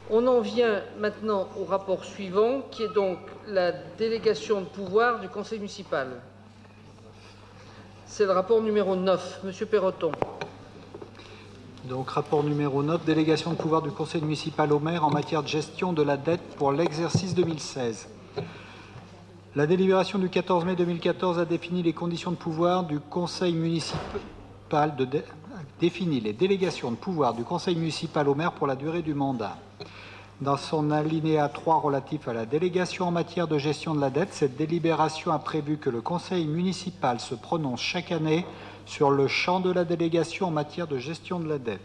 On en vient maintenant au rapport suivant, qui est donc la délégation de pouvoir du conseil municipal. C'est le rapport numéro 9. Monsieur Perroton. Donc, rapport numéro 9, délégation de pouvoir du conseil municipal au maire en matière de gestion de la dette pour l'exercice 2016. La délibération du 14 mai 2014 a défini les conditions de pouvoir du conseil municipal définit les délégations de pouvoir du conseil municipal au maire pour la durée du mandat. Dans son alinéa 3 relatif à la délégation en matière de gestion de la dette, cette délibération a prévu que le conseil municipal se prononce chaque année sur le champ de la délégation en matière de gestion de la dette.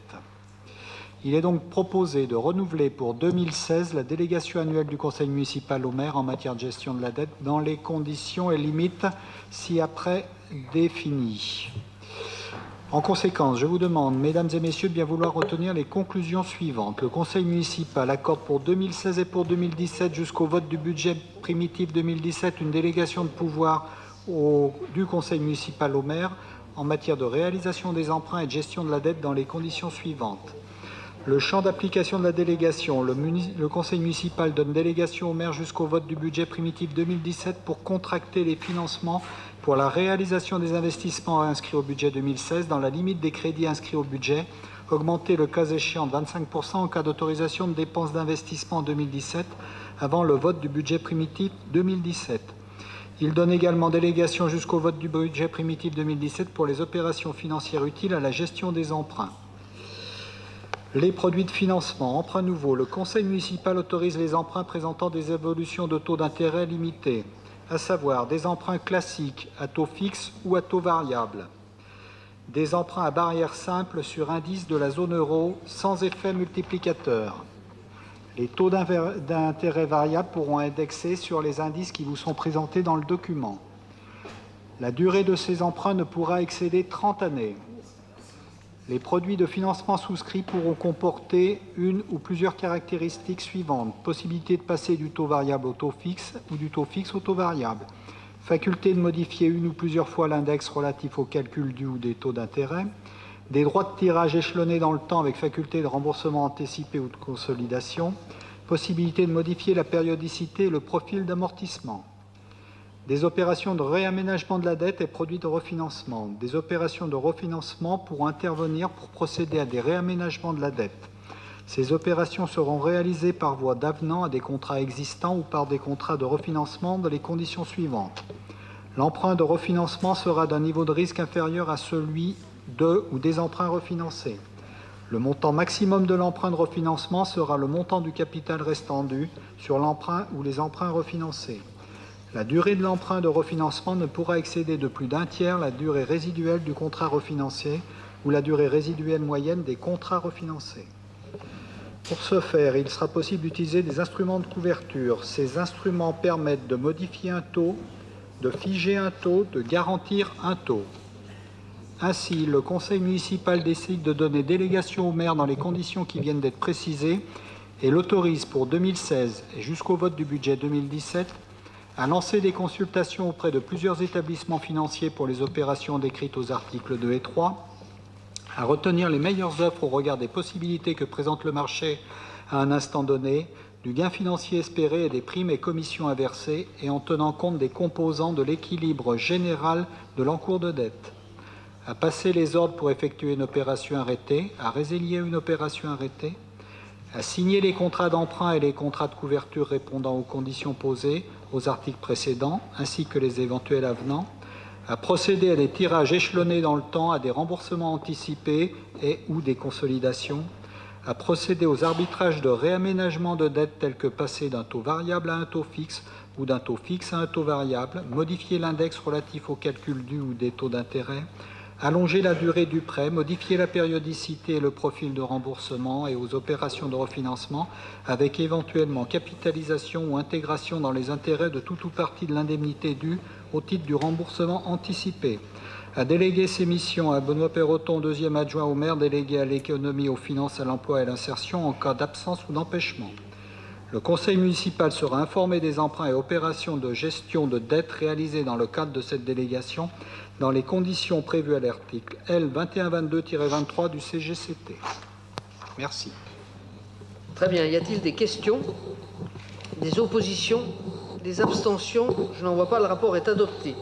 Il est donc proposé de renouveler pour 2016 la délégation annuelle du conseil municipal au maire en matière de gestion de la dette dans les conditions et limites ci-après définies. En conséquence, je vous demande, mesdames et messieurs, de bien vouloir retenir les conclusions suivantes. Le conseil municipal accorde pour 2016 et pour 2017, jusqu'au vote du budget primitif 2017, une délégation de pouvoir du conseil municipal au maire en matière de réalisation des emprunts et de gestion de la dette dans les conditions suivantes. Le champ d'application de la délégation. Le conseil municipal donne délégation au maire jusqu'au vote du budget primitif 2017 pour contracter les financements pour la réalisation des investissements inscrits au budget 2016 dans la limite des crédits inscrits au budget, augmenter le cas échéant de 25% en cas d'autorisation de dépenses d'investissement en 2017 avant le vote du budget primitif 2017. Il donne également délégation jusqu'au vote du budget primitif 2017 pour les opérations financières utiles à la gestion des emprunts. Les produits de financement. Emprunt nouveau. Le conseil municipal autorise les emprunts présentant des évolutions de taux d'intérêt limités, à savoir des emprunts classiques à taux fixe ou à taux variable, des emprunts à barrière simple sur indice de la zone euro sans effet multiplicateur. Les taux d'intérêt variable pourront indexer sur les indices qui vous sont présentés dans le document. La durée de ces emprunts ne pourra excéder 30 années. Les produits de financement souscrits pourront comporter une ou plusieurs caractéristiques suivantes. Possibilité de passer du taux variable au taux fixe ou du taux fixe au taux variable. Faculté de modifier une ou plusieurs fois l'index relatif au calcul du ou des taux d'intérêt. Des droits de tirage échelonnés dans le temps avec faculté de remboursement anticipé ou de consolidation. Possibilité de modifier la périodicité et le profil d'amortissement. Des opérations de réaménagement de la dette et produits de refinancement. Des opérations de refinancement pourront intervenir pour procéder à des réaménagements de la dette. Ces opérations seront réalisées par voie d'avenant à des contrats existants ou par des contrats de refinancement dans les conditions suivantes. L'emprunt de refinancement sera d'un niveau de risque inférieur à celui de ou des emprunts refinancés. Le montant maximum de l'emprunt de refinancement sera le montant du capital restant dû sur l'emprunt ou les emprunts refinancés. La durée de l'emprunt de refinancement ne pourra excéder de plus d'un tiers la durée résiduelle du contrat refinancé ou la durée résiduelle moyenne des contrats refinancés. Pour ce faire, il sera possible d'utiliser des instruments de couverture. Ces instruments permettent de modifier un taux, de figer un taux, de garantir un taux. Ainsi, le conseil municipal décide de donner délégation au maire dans les conditions qui viennent d'être précisées et l'autorise pour 2016 et jusqu'au vote du budget 2017 à lancer des consultations auprès de plusieurs établissements financiers pour les opérations décrites aux articles 2 et 3, à retenir les meilleures offres au regard des possibilités que présente le marché à un instant donné, du gain financier espéré et des primes et commissions à verser, et en tenant compte des composants de l'équilibre général de l'encours de dette, à passer les ordres pour effectuer une opération arrêtée, à résilier une opération arrêtée, à signer les contrats d'emprunt et les contrats de couverture répondant aux conditions posées aux articles précédents, ainsi que les éventuels avenants, à procéder à des tirages échelonnés dans le temps, à des remboursements anticipés et ou des consolidations, à procéder aux arbitrages de réaménagement de dettes tels que passer d'un taux variable à un taux fixe ou d'un taux fixe à un taux variable, modifier l'index relatif au calcul du ou des taux d'intérêt, allonger la durée du prêt, modifier la périodicité et le profil de remboursement et aux opérations de refinancement avec éventuellement capitalisation ou intégration dans les intérêts de tout ou partie de l'indemnité due au titre du remboursement anticipé, à déléguer ces missions à Benoît Perroton, deuxième adjoint au maire délégué à l'économie, aux finances, à l'emploi et à l'insertion en cas d'absence ou d'empêchement. Le conseil municipal sera informé des emprunts et opérations de gestion de dette réalisées dans le cadre de cette délégation dans les conditions prévues à l'article L. 2122-23 du CGCT. Merci. Très bien. Y a-t-il des questions? Des oppositions? Des abstentions? Je n'en vois pas. Le rapport est adopté.